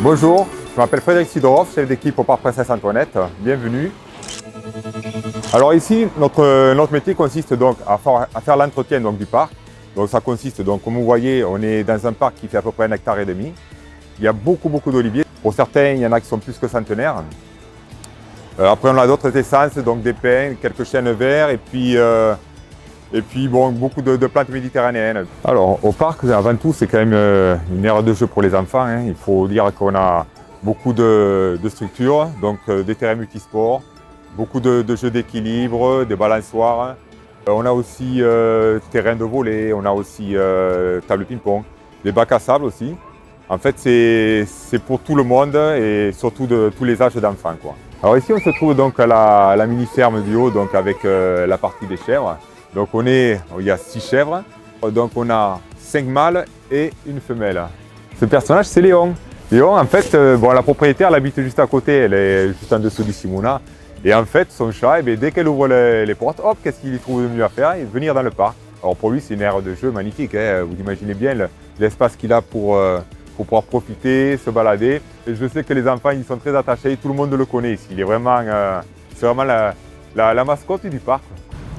Bonjour, je m'appelle Frédéric Sidorov, chef d'équipe au Parc Princesse Antoinette. Bienvenue. Alors ici, notre métier consiste donc à faire l'entretien du parc. Donc ça consiste, donc, comme vous voyez, on est dans un parc qui fait à peu près 1,5 hectare. Il y a beaucoup d'oliviers. Pour certains, il y en a qui sont plus que centenaires. Après, on a d'autres essences, donc des pins, quelques chênes verts et puis bon, beaucoup de plantes méditerranéennes. Alors au parc, avant tout, c'est quand même une aire de jeu pour les enfants. Hein. Il faut dire qu'on a beaucoup de structures, donc des terrains multisports, beaucoup de jeux d'équilibre, des balançoires. On a aussi terrain de volley, on a aussi table ping-pong, des bacs à sable aussi. En fait, c'est pour tout le monde et surtout de tous les âges d'enfants, quoi. Alors ici, on se trouve donc à la mini-ferme du haut, donc avec la partie des chèvres. Donc il y a 6 chèvres, donc on a 5 mâles et une femelle. Ce personnage, c'est Léon. Léon, en fait, la propriétaire, elle habite juste à côté, elle est juste en dessous d'Issimona. Et en fait, son chat, dès qu'elle ouvre les portes, hop, qu'est-ce qu'il trouve de mieux à faire? Il venir dans le parc. Alors pour lui, c'est une aire de jeu magnifique, hein. Vous imaginez bien l'espace qu'il a pour pouvoir profiter, se balader. Et je sais que les enfants, ils sont très attachés, tout le monde le connaît ici. C'est vraiment la mascotte du parc.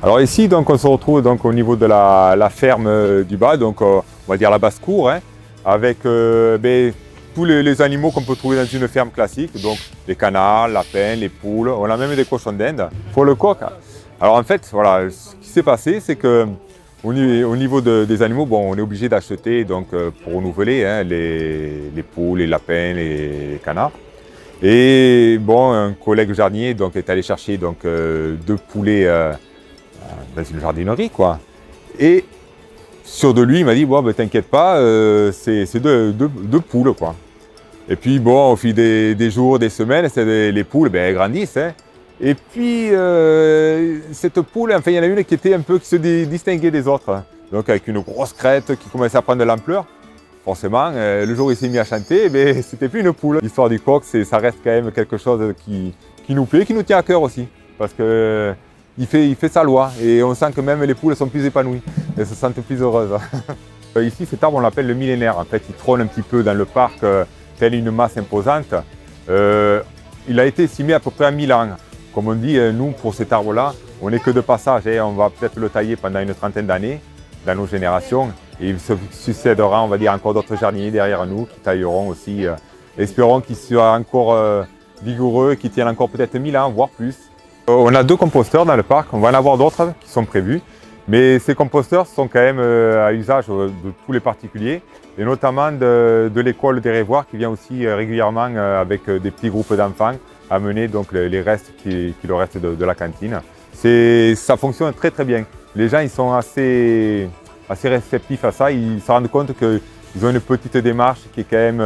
Alors ici, donc, on se retrouve donc, au niveau de la ferme du bas, donc on va dire la basse-cour, hein, avec tous les animaux qu'on peut trouver dans une ferme classique, donc les canards, lapins, les poules, on a même des cochons d'Inde. Pour le coq, alors en fait, voilà, ce qui s'est passé, c'est que au niveau des animaux, bon, on est obligé d'acheter donc pour renouveler hein, les poules, les lapins, les canards. Et bon, un collègue jardinier donc, est allé chercher donc, 2 poulets dans une jardinerie, quoi. Et sûr de lui, il m'a dit, bon, t'inquiète pas, c'est deux poules, quoi. Et puis, bon, au fil des jours, des semaines, les poules, elles grandissent, hein. Et puis, cette poule, enfin, il y en a une qui se distinguait des autres. Donc, avec une grosse crête qui commençait à prendre de l'ampleur. Forcément, le jour où il s'est mis à chanter, c'était plus une poule. L'histoire du coq, ça reste quand même quelque chose qui nous plaît, qui nous tient à cœur aussi. Parce que il fait sa loi et on sent que même les poules sont plus épanouies. Elles se sentent plus heureuses. Ici, cet arbre, on l'appelle le millénaire. En fait, il trône un petit peu dans le parc, telle une masse imposante. Il a été estimé à peu près à 1000 ans. Comme on dit, nous, pour cet arbre-là, on n'est que de passage. Hein. On va peut-être le tailler pendant une trentaine d'années dans nos générations. Et il se succédera, on va dire, encore d'autres jardiniers derrière nous qui tailleront aussi. Espérons qu'il soit encore vigoureux, qu'il tienne encore peut-être 1000 ans, voire plus. On a 2 composteurs dans le parc, on va en avoir d'autres qui sont prévus. Mais ces composteurs sont quand même à usage de tous les particuliers, et notamment de l'école des Révoirs qui vient aussi régulièrement avec des petits groupes d'enfants amener donc les restes qui leur restent de la cantine. Ça fonctionne très bien. Les gens ils sont assez réceptifs à ça, ils se rendent compte qu'ils ont une petite démarche qui est quand même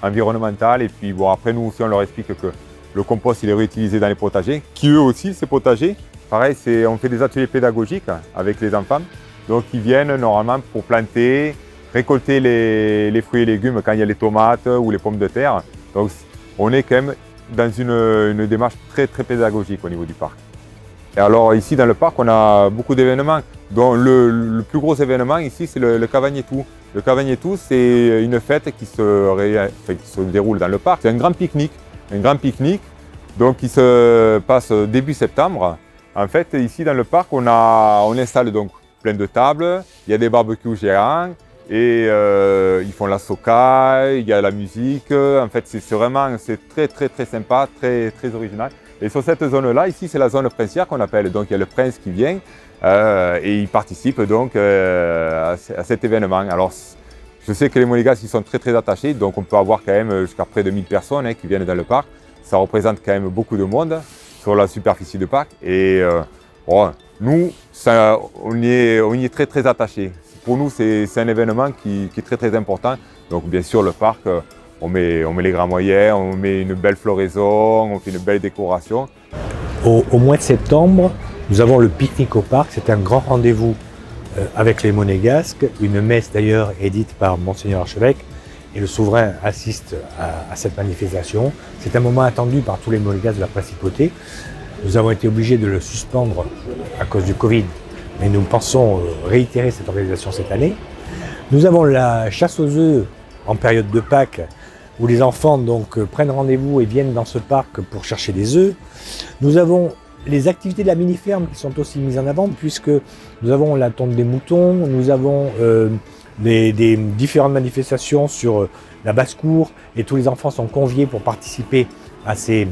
environnementale. Et puis bon, après nous aussi on leur explique que le compost il est réutilisé dans les potagers, qui eux aussi ces potagers. Pareil, on fait des ateliers pédagogiques avec les enfants. Donc ils viennent normalement pour planter, récolter les fruits et légumes quand il y a les tomates ou les pommes de terre. Donc on est quand même dans une démarche très pédagogique au niveau du parc. Et alors ici dans le parc, on a beaucoup d'événements, dont le plus gros événement ici c'est le Cavagnetou. Le Cavagnetou, c'est une fête qui se déroule dans le parc. C'est un grand pique-nique donc qui se passe début septembre. En fait, ici dans le parc, on installe donc plein de tables, il y a des barbecues géants et ils font la soca, il y a la musique. En fait, c'est très sympa, très original. Et sur cette zone-là, ici, c'est la zone princière qu'on appelle. Donc, il y a le prince qui vient et il participe donc à cet événement. Alors, je sais que les Monégasques ils sont très attachés, donc on peut avoir quand même jusqu'à près de 1000 personnes hein, qui viennent dans le parc. Ça représente quand même beaucoup de monde sur la superficie du parc. Et nous, on y est très attachés. Pour nous, c'est un événement qui est très important. Donc bien sûr, le parc, on met les grands moyens, on met une belle floraison, on fait une belle décoration. Au mois de septembre, nous avons le pique-nique au parc. C'est un grand rendez-vous avec les Monégasques. Une messe d'ailleurs est dite par Monseigneur Archevêque. Et le souverain assiste à cette manifestation. C'est un moment attendu par tous les Monégasques de la principauté. Nous avons été obligés de le suspendre à cause du Covid, mais nous pensons réitérer cette organisation cette année. Nous avons la chasse aux œufs en période de Pâques où les enfants donc prennent rendez-vous et viennent dans ce parc pour chercher des œufs. Nous avons les activités de la mini-ferme qui sont aussi mises en avant, puisque nous avons la tonte des moutons, nous avons des différentes manifestations sur la basse-cour, et tous les enfants sont conviés pour participer à ces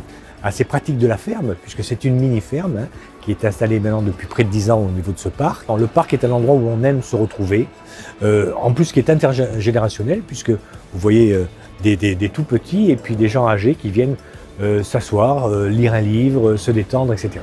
pratiques de la ferme, puisque c'est une mini-ferme hein, qui est installée maintenant depuis près de 10 ans au niveau de ce parc. Alors, le parc est un endroit où on aime se retrouver, en plus qui est intergénérationnel, puisque vous voyez des tout petits et puis des gens âgés qui viennent s'asseoir, lire un livre, se détendre, etc.